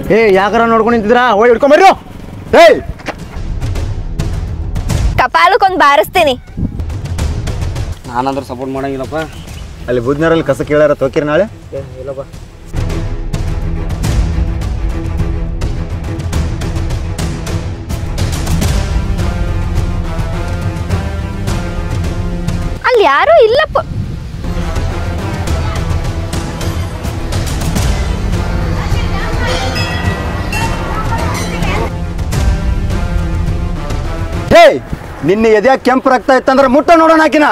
ಯಾಕಾರ ನೋಡ್ಕೊಂಡು ನಿಂತಿದ್ರಾ ಹೋಗಿ ಹಿಡ್ಕೊಂಬರ್ರಿ ಕಪಾಲಕ್ಕೊಂದು ಬಾರಿಸ್ತೀನಿ ನಾನಂದ್ರೆ ಸಪೋರ್ಟ್ ಮಾಡಂಗಿಲ್ಲಪ್ಪ ಅಲ್ಲಿ ಬುದ್ನರಲ್ಲಿ ಕಸ ಕೇಳ್ಯಾರ ತೋಕಿರಿ ನಾಳೆ ಇಲ್ಲಪ್ಪ ಅಲ್ಲಿ ಯಾರೂ ಇಲ್ಲಪ್ಪ ನಿನ್ನೆ ಎದ್ಯಾಗ ಕೆಂಪು ರಕ್ತ ಇತ್ತಂದ್ರೆ ಮುಟ್ಟ ನೋಡೋಣ ಹಾಕಿನ